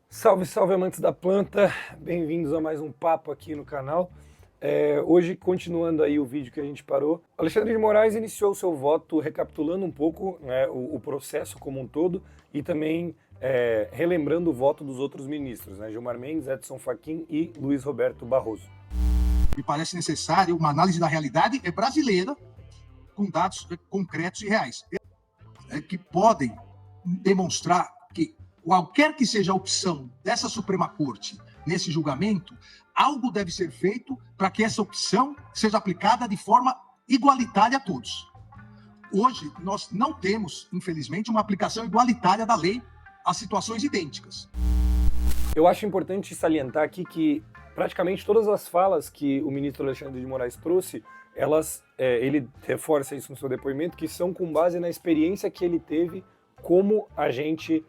Salve, salve amantes da planta, bem-vindos a mais um papo aqui no canal. Hoje, continuando aí o vídeo que a gente parou, Alexandre de Moraes iniciou o seu voto recapitulando um pouco, né, o processo como um todo e também relembrando o voto dos outros ministros, né, Gilmar Mendes, Edson Fachin e Luiz Roberto Barroso. Me parece necessário uma análise da realidade brasileira com dados concretos e reais, que podem demonstrar que qualquer que seja a opção dessa Suprema Corte nesse julgamento, algo deve ser feito para que essa opção seja aplicada de forma igualitária a todos. Hoje, nós não temos, infelizmente, uma aplicação igualitária da lei a situações idênticas. Eu acho importante salientar aqui que praticamente todas as falas que o ministro Alexandre de Moraes trouxe, ele reforça isso no seu depoimento, que são com base na experiência que ele teve como agente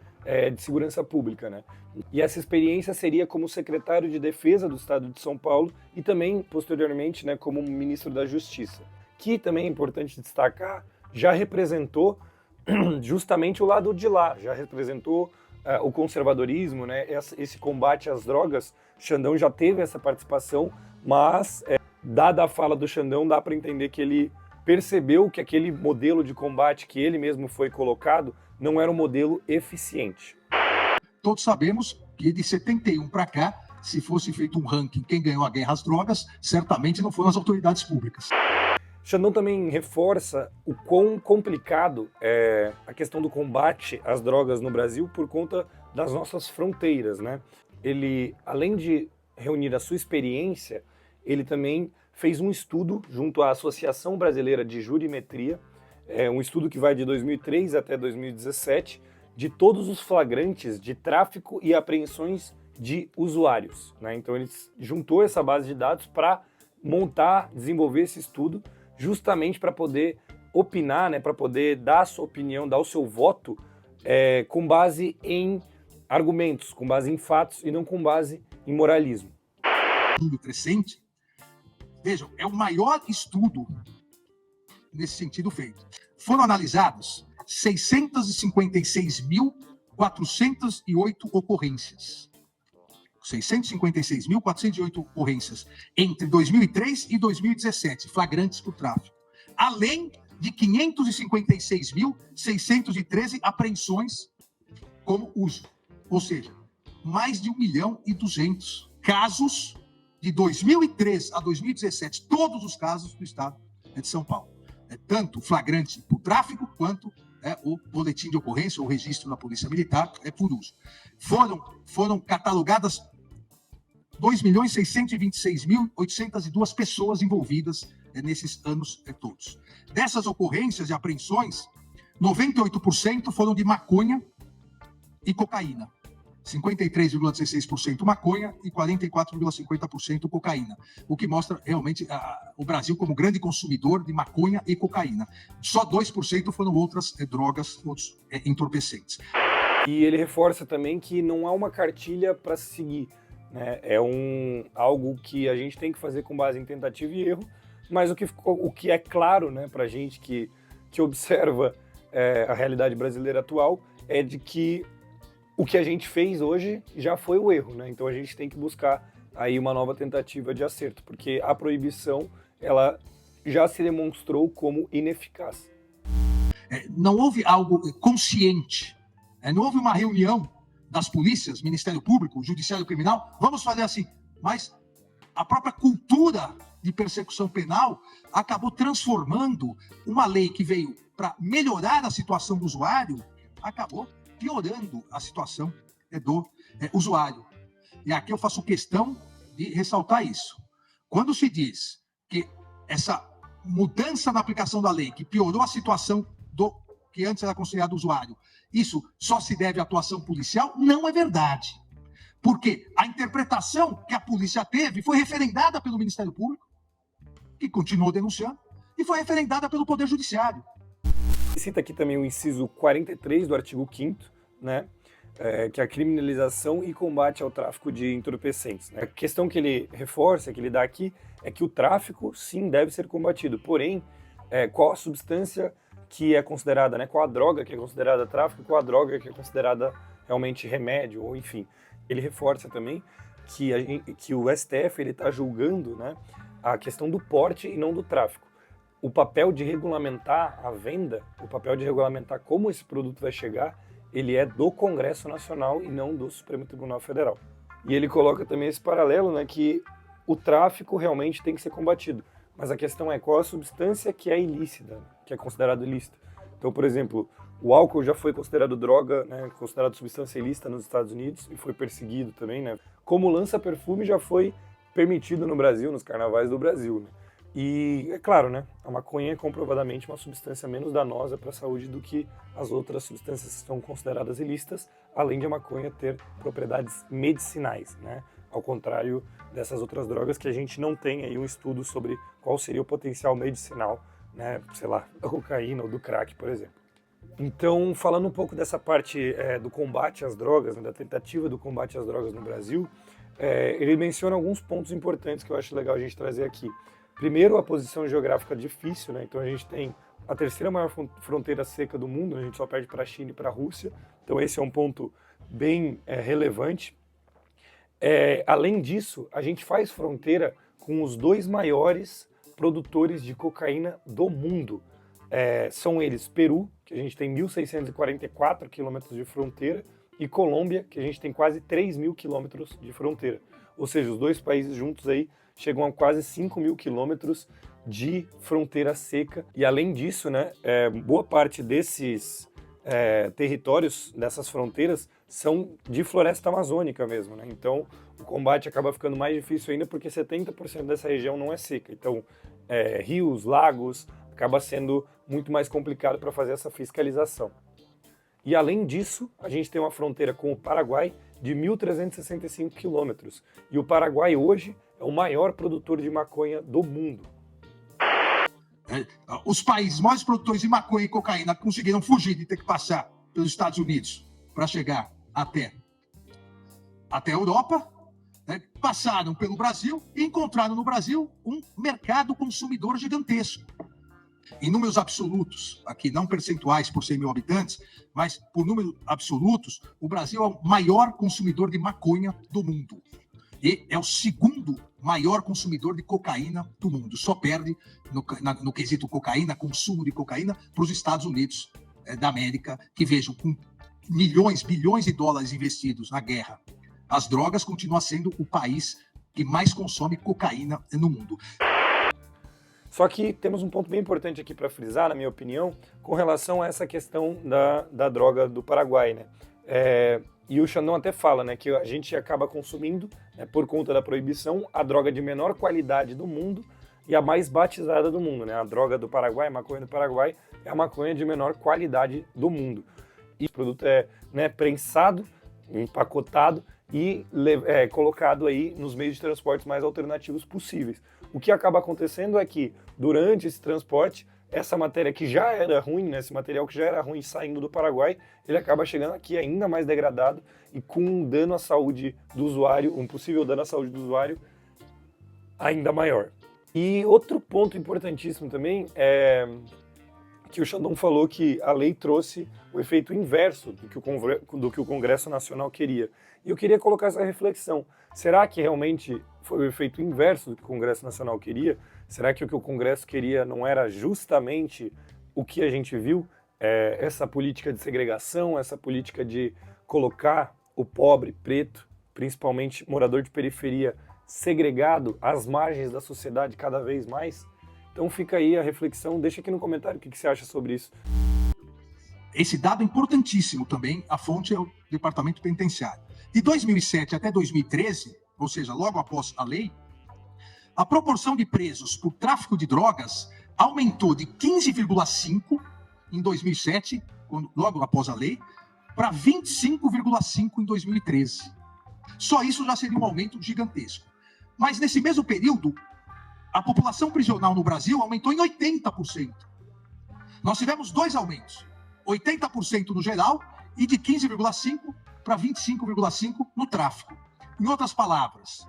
de segurança pública, né? E essa experiência seria como secretário de Defesa do Estado de São Paulo e também, posteriormente, né, como ministro da Justiça, que também é importante destacar, já representou justamente o lado de lá, já representou o conservadorismo, né, esse combate às drogas. Xandão já teve essa participação, mas dada a fala do Xandão, dá para entender que ele percebeu que aquele modelo de combate que ele mesmo foi colocado não era um modelo eficiente. Todos sabemos que de 71 para cá, se fosse feito um ranking quem ganhou a guerra às drogas, certamente não foram as autoridades públicas. Xandão também reforça o quão complicado é a questão do combate às drogas no Brasil por conta das nossas fronteiras, né? Ele, além de reunir a sua experiência, ele também fez um estudo junto à Associação Brasileira de Jurimetria, um estudo que vai de 2003 até 2017, de todos os flagrantes de tráfico e apreensões de usuários, né? Então ele juntou essa base de dados para montar, desenvolver esse estudo, justamente para poder opinar, né, para poder dar a sua opinião, dar o seu voto com base em argumentos, com base em fatos e não com base em moralismo. Estudo crescente, vejam, é o maior estudo nesse sentido feito. Foram analisados 656.408 ocorrências. 656.408 ocorrências entre 2003 e 2017, flagrantes por tráfico. Além de 556.613 apreensões como uso. Ou seja, mais de 1.200.000 casos de 2003 a 2017, todos os casos do estado de São Paulo. Tanto flagrante por tráfico, quanto o boletim de ocorrência, ou registro na Polícia Militar, por uso. Foram catalogadas 2.626.802 pessoas envolvidas nesses anos todos. Dessas ocorrências e apreensões, 98% foram de maconha e cocaína. 53,16% maconha e 44,50% cocaína. O que mostra realmente o Brasil como grande consumidor de maconha e cocaína. Só 2% foram outras drogas, outros entorpecentes. E ele reforça também que não há uma cartilha para se seguir, né? É algo que a gente tem que fazer com base em tentativa e erro, mas o que é claro, né, para a gente que observa a realidade brasileira atual é de que o que a gente fez hoje já foi o erro, né? Então a gente tem que buscar aí uma nova tentativa de acerto, porque a proibição, ela já se demonstrou como ineficaz. Não houve algo consciente, não houve uma reunião das polícias, Ministério Público, Judiciário Criminal, vamos fazer assim, mas a própria cultura de persecução penal acabou transformando uma lei que veio para melhorar a situação do usuário, acabou piorando a situação do usuário. E aqui eu faço questão de ressaltar isso. Quando se diz que essa mudança na aplicação da lei, que piorou a situação do que antes era considerado usuário, isso só se deve à atuação policial, não é verdade. Porque a interpretação que a polícia teve foi referendada pelo Ministério Público, que continuou denunciando, e foi referendada pelo Poder Judiciário. Cita aqui também o inciso 43 do artigo 5º, né, que é a criminalização e combate ao tráfico de entorpecentes, né? A questão que ele reforça, que ele dá aqui, é que o tráfico, sim, deve ser combatido, porém, qual a substância que é considerada, né, qual a droga que é considerada tráfico, qual a droga que é considerada realmente remédio, ou enfim. Ele reforça também que o STF está julgando, né, a questão do porte e não do tráfico. O papel de regulamentar a venda, o papel de regulamentar como esse produto vai chegar, ele é do Congresso Nacional e não do Supremo Tribunal Federal. E ele coloca também esse paralelo, né, que o tráfico realmente tem que ser combatido. Mas a questão é qual a substância que é ilícita, que é considerada ilícita. Então, por exemplo, o álcool já foi considerado droga, né, considerado substância ilícita nos Estados Unidos e foi perseguido também, né? Como lança-perfume já foi permitido no Brasil, nos carnavais do Brasil, né? E é claro, né, a maconha é comprovadamente uma substância menos danosa para a saúde do que as outras substâncias que são consideradas ilícitas, além de a maconha ter propriedades medicinais, né? Ao contrário dessas outras drogas que a gente não tem aí um estudo sobre qual seria o potencial medicinal, né, sei lá, da cocaína ou do crack, por exemplo. Então, falando um pouco dessa parte do combate às drogas, né, da tentativa do combate às drogas no Brasil, ele menciona alguns pontos importantes que eu acho legal a gente trazer aqui. Primeiro, a posição geográfica difícil, né? Então a gente tem a terceira maior fronteira seca do mundo, a gente só perde para a China e para a Rússia, então esse é um ponto bem relevante. Além disso, a gente faz fronteira com os dois maiores produtores de cocaína do mundo. São eles Peru, que a gente tem 1.644 quilômetros de fronteira, e Colômbia, que a gente tem quase 3.000 quilômetros de fronteira. Ou seja, os dois países juntos aí chegam a quase 5.000 quilômetros de fronteira seca. E além disso, né, boa parte desses territórios, dessas fronteiras, são de floresta amazônica mesmo, né? Então, o combate acaba ficando mais difícil ainda porque 70% dessa região não é seca. Então, rios, lagos, acaba sendo muito mais complicado para fazer essa fiscalização. E além disso, a gente tem uma fronteira com o Paraguai de 1.365 quilômetros. E o Paraguai hoje é o maior produtor de maconha do mundo. Os países maiores produtores de maconha e cocaína conseguiram fugir de ter que passar pelos Estados Unidos para chegar até a Europa, né? Passaram pelo Brasil e encontraram no Brasil um mercado consumidor gigantesco. Em números absolutos, aqui não percentuais por 100 mil habitantes, mas por números absolutos, o Brasil é o maior consumidor de maconha do mundo. E é o segundo maior consumidor de cocaína do mundo. Só perde, no quesito cocaína, consumo de cocaína, para os Estados Unidos da América, que vejam, com milhões, bilhões de dólares investidos na guerra, as drogas continuam sendo o país que mais consome cocaína no mundo. Só que temos um ponto bem importante aqui para frisar, na minha opinião, com relação a essa questão da droga do Paraguai, né? E o Xandão até fala, né, que a gente acaba consumindo, né, por conta da proibição, a droga de menor qualidade do mundo e a mais batizada do mundo, né? A droga do Paraguai, a maconha do Paraguai, é a maconha de menor qualidade do mundo. E o produto é, né, prensado, empacotado e colocado aí nos meios de transporte mais alternativos possíveis. O que acaba acontecendo é que, durante esse transporte, essa matéria que já era ruim, né, esse material que já era ruim saindo do Paraguai, ele acaba chegando aqui ainda mais degradado e com um dano à saúde do usuário, um possível dano à saúde do usuário ainda maior. E outro ponto importantíssimo também é que o Xandão falou que a lei trouxe o efeito inverso do que o Congresso Nacional queria. E eu queria colocar essa reflexão. Será que realmente foi o efeito inverso do que o Congresso Nacional queria? Será que o Congresso queria não era justamente o que a gente viu? Essa política de segregação, essa política de colocar o pobre, preto, principalmente morador de periferia, segregado às margens da sociedade cada vez mais? Então fica aí a reflexão, deixa aqui no comentário o que você acha sobre isso. Esse dado é importantíssimo também, a fonte é o Departamento Penitenciário. De 2007 até 2013, ou seja, logo após a lei, a proporção de presos por tráfico de drogas aumentou de 15,5 em 2007, logo após a lei, para 25,5 em 2013. Só isso já seria um aumento gigantesco. Mas nesse mesmo período, a população prisional no Brasil aumentou em 80%. Nós tivemos dois aumentos, 80% no geral e de 15,5 para 25,5 no tráfico. Em outras palavras,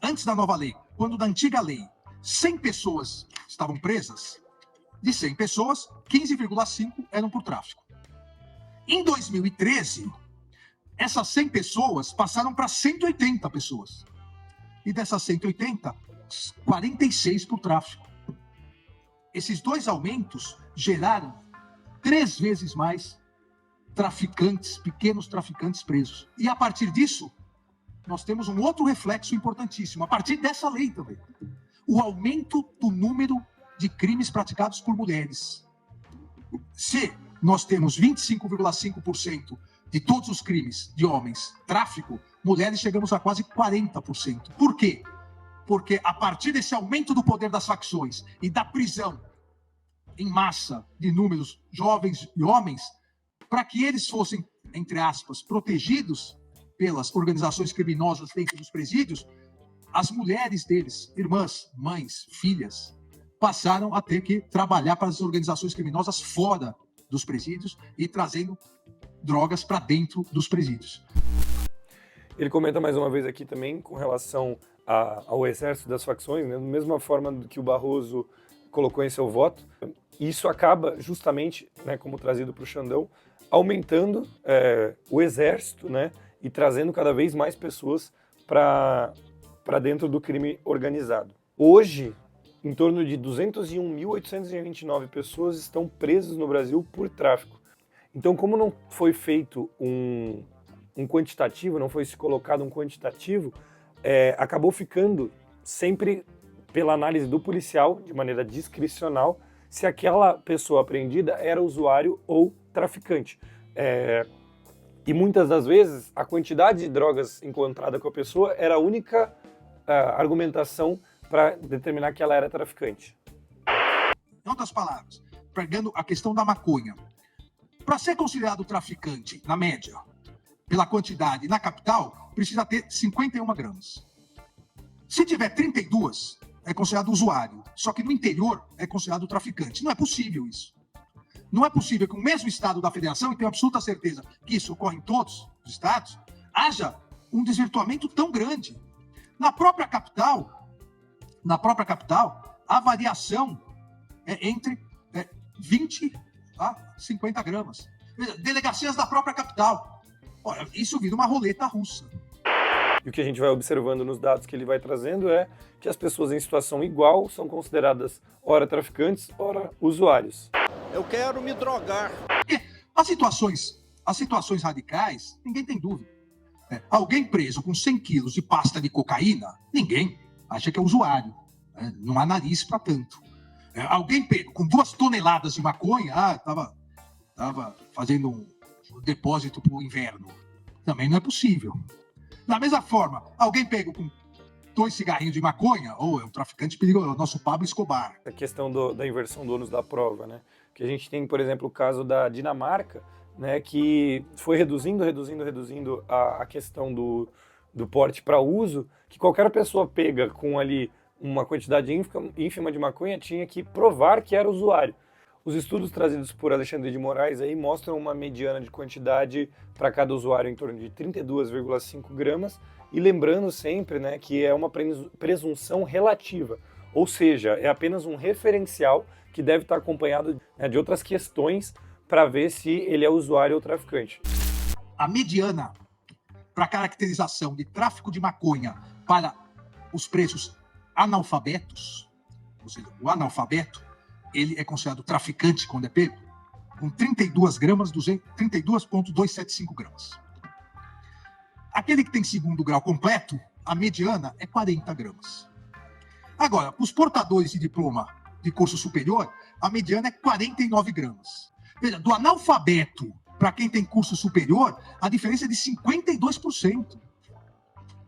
antes da nova lei, quando na antiga lei 100 pessoas estavam presas, de 100 pessoas, 15,5 eram por tráfico. Em 2013, Essas 100 pessoas passaram para 180 pessoas. E dessas 180, 46 para o tráfico. Esses dois aumentos geraram 3 vezes mais traficantes, pequenos traficantes presos. E a partir disso, nós temos um outro reflexo importantíssimo, a partir dessa lei também. O aumento do número de crimes praticados por mulheres. Se nós temos 25,5% de todos os crimes de homens, tráfico, mulheres chegamos a quase 40%. Por quê? Porque a partir desse aumento do poder das facções e da prisão em massa de números jovens e homens, para que eles fossem, entre aspas, protegidos pelas organizações criminosas dentro dos presídios, as mulheres deles, irmãs, mães, filhas, passaram a ter que trabalhar para as organizações criminosas fora dos presídios e trazendo drogas para dentro dos presídios. Ele comenta mais uma vez aqui também com relação ao exército das facções, né, da mesma forma que o Barroso colocou em seu voto. Isso acaba justamente, né, como trazido para o Xandão, aumentando o exército, né, e trazendo cada vez mais pessoas para dentro do crime organizado. Hoje, em torno de 201.829 pessoas estão presas no Brasil por tráfico. Então, como não foi feito um quantitativo, não foi se colocado um quantitativo, acabou ficando sempre pela análise do policial, de maneira discricional, se aquela pessoa apreendida era usuário ou traficante. E muitas das vezes, a quantidade de drogas encontrada com a pessoa era a única argumentação para determinar que ela era traficante. Em outras palavras, pegando a questão da maconha, para ser considerado traficante, na média, pela quantidade na capital, precisa ter 51 gramas. Se tiver 32, é considerado usuário. Só que no interior é considerado traficante. Não é possível isso. Não é possível que o mesmo estado da federação, e tenho absoluta certeza que isso ocorre em todos os estados, haja um desvirtuamento tão grande. Na própria capital, a variação é entre 20 a 50 gramas. Delegacias da própria capital. Olha, isso vira uma roleta russa. E o que a gente vai observando nos dados que ele vai trazendo é que as pessoas em situação igual são consideradas ora traficantes, ora usuários. Eu quero me drogar. As situações radicais, ninguém tem dúvida. Alguém preso com 100 quilos de pasta de cocaína, ninguém acha que é usuário. Não há nariz para tanto. Alguém pego com 2 toneladas de maconha, estava fazendo um depósito para o inverno. Também não é possível. Da mesma forma, alguém pego com 2 cigarrinhos de maconha, ou é um traficante perigoso, é o nosso Pablo Escobar. A questão da inversão do ônus da prova, né? Que a gente tem, por exemplo, o caso da Dinamarca, né, que foi reduzindo a questão do porte para uso, que qualquer pessoa pega com ali uma quantidade ínfima de maconha tinha que provar que era usuário. Os estudos trazidos por Alexandre de Moraes aí mostram uma mediana de quantidade para cada usuário em torno de 32,5 gramas, e lembrando sempre, né, que é uma presunção relativa, ou seja, é apenas um referencial que deve estar acompanhado, né, de outras questões para ver se ele é usuário ou traficante. A mediana para caracterização de tráfico de maconha para os presos analfabetos, ou seja, o analfabeto, ele é considerado traficante quando é pego, com 32 gramas, 32,275 gramas. Aquele que tem segundo grau completo, a mediana é 40 gramas. Agora, os portadores de diploma de curso superior, a mediana é 49 gramas. Veja, do analfabeto para quem tem curso superior, a diferença é de 52%.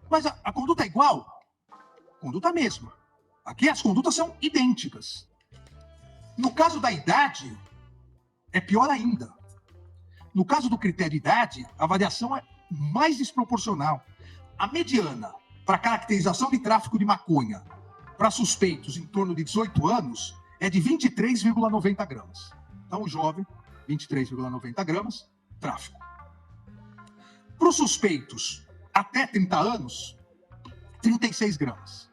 Mas a conduta é igual? Conduta mesma. Aqui as condutas são idênticas. No caso da idade, é pior ainda. No caso do critério de idade, a variação é mais desproporcional. A mediana para caracterização de tráfico de maconha para suspeitos em torno de 18 anos é de 23,90 gramas. Então, o jovem, 23,90 gramas, tráfico. Para os suspeitos até 30 anos, 36 gramas.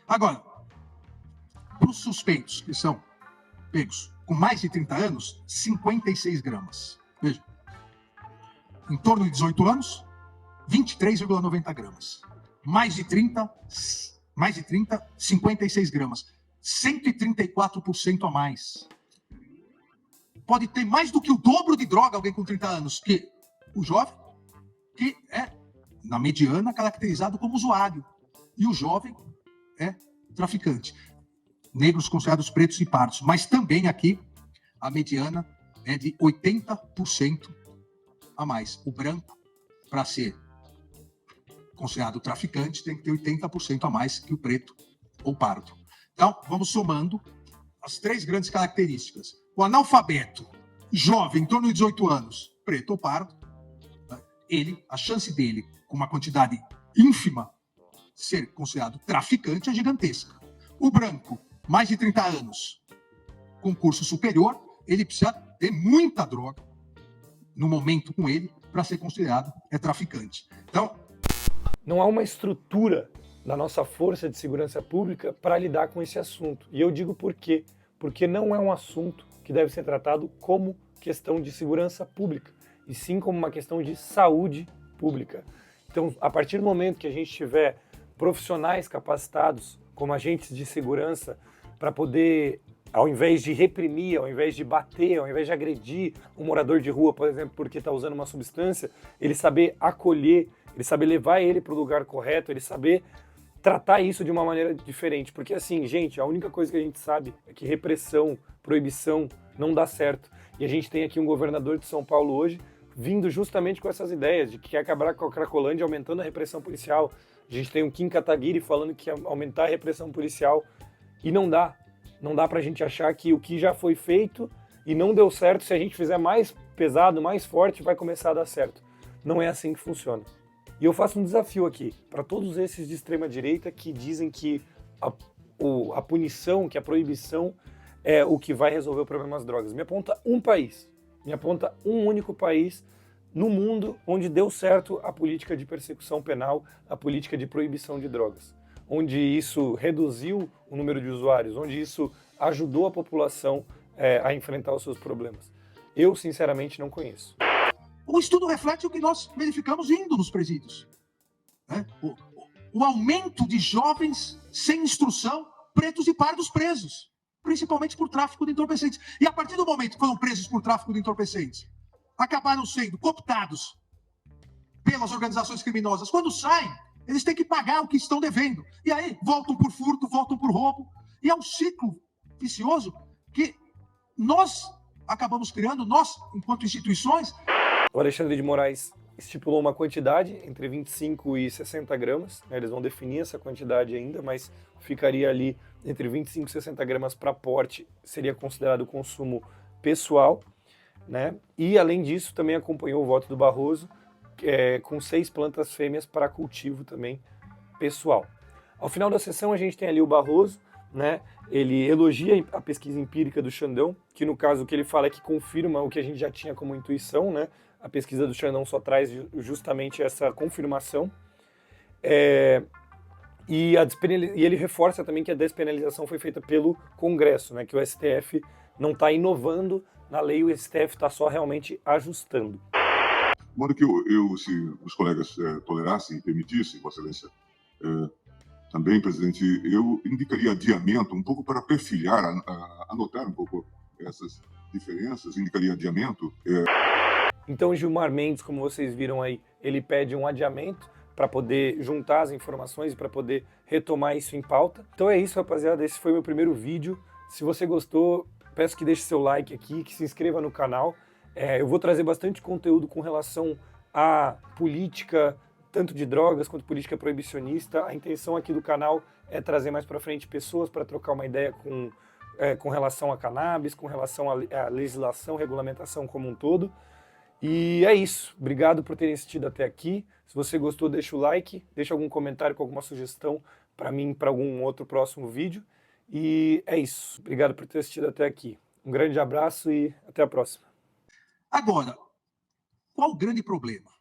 Agora, para os suspeitos que são pegos com mais de 30 anos, 56 gramas. Veja. em torno de 18 anos, 23,90 gramas. Mais de 30, 56 gramas. 134% a mais. Pode ter mais do que o dobro de droga alguém com 30 anos, que o jovem, que é, na mediana, caracterizado como usuário. E o jovem é traficante. Negros considerados pretos e pardos. Mas também aqui, a mediana é de 80% a mais. O branco, para ser considerado traficante, tem que ter 80% a mais que o preto ou pardo. Então, vamos somando as três grandes características. O analfabeto, jovem, em torno de 18 anos, preto ou pardo, a chance dele, com uma quantidade ínfima, ser considerado traficante é gigantesca. O branco, mais de 30 anos, com curso superior, ele precisa ter muita droga no momento com ele para ser considerado traficante. Então, não há uma estrutura da nossa força de segurança pública para lidar com esse assunto. E eu digo por quê? Porque não é um assunto que deve ser tratado como questão de segurança pública, e sim como uma questão de saúde pública. Então, a partir do momento que a gente tiver profissionais capacitados como agentes de segurança para poder, ao invés de reprimir, ao invés de bater, ao invés de agredir um morador de rua, por exemplo, porque está usando uma substância, ele saber acolher, ele saber levar ele para o lugar correto, ele saber tratar isso de uma maneira diferente. Porque assim, gente, a única coisa que a gente sabe é que repressão, proibição não dá certo. E a gente tem aqui um governador de São Paulo hoje vindo justamente com essas ideias de que quer acabar com a Cracolândia aumentando a repressão policial. A gente tem um Kim Kataguiri falando que ia aumentar a repressão policial. E não dá. Não dá pra gente achar que o que já foi feito e não deu certo, se a gente fizer mais pesado, mais forte, vai começar a dar certo. Não é assim que funciona. E eu faço um desafio aqui para todos esses de extrema direita que dizem que a punição, que a proibição é o que vai resolver o problema das drogas. Me aponta um país, me aponta um único país no mundo onde deu certo a política de persecução penal, a política de proibição de drogas, onde isso reduziu o número de usuários, onde isso ajudou a população a enfrentar os seus problemas. Eu, sinceramente, não conheço. O estudo reflete o que nós verificamos indo nos presídios. Né? O aumento de jovens sem instrução, pretos e pardos presos, principalmente por tráfico de entorpecentes. E a partir do momento que foram presos por tráfico de entorpecentes, acabaram sendo cooptados pelas organizações criminosas. Quando saem, eles têm que pagar o que estão devendo. E aí voltam por furto, voltam por roubo. E é um ciclo vicioso que nós acabamos criando, nós, enquanto instituições. O Alexandre de Moraes estipulou uma quantidade entre 25 e 60 gramas, né? Eles vão definir essa quantidade ainda, mas ficaria ali entre 25 e 60 gramas para porte, seria considerado consumo pessoal, né? E além disso, também acompanhou o voto do Barroso, com 6 plantas fêmeas para cultivo também pessoal. Ao final da sessão, a gente tem ali o Barroso, né? Ele elogia a pesquisa empírica do Xandão, que no caso o que ele fala é que confirma o que a gente já tinha como intuição, né? A pesquisa do Xandão só traz justamente essa confirmação. E ele reforça também que a despenalização foi feita pelo Congresso, né? Que o STF não está inovando na lei, o STF está só realmente ajustando. De modo que se os colegas tolerassem e permitissem, Vossa Excelência, também, presidente, eu indicaria adiamento um pouco para perfilhar, anotar um pouco essas diferenças, indicaria adiamento. Então, Gilmar Mendes, como vocês viram aí, ele pede um adiamento para poder juntar as informações e para poder retomar isso em pauta. Então é isso, rapaziada, esse foi meu primeiro vídeo. Se você gostou, peço que deixe seu like aqui, que se inscreva no canal. Eu vou trazer bastante conteúdo com relação à política, tanto de drogas quanto política proibicionista. A intenção aqui do canal é trazer mais para frente pessoas para trocar uma ideia com relação a cannabis, com relação à legislação, regulamentação como um todo. E é isso. Obrigado por terem assistido até aqui. Se você gostou, deixa o like, deixa algum comentário com alguma sugestão para mim, para algum outro próximo vídeo. E é isso. Obrigado por ter assistido até aqui. Um grande abraço e até a próxima. Agora, qual o grande problema?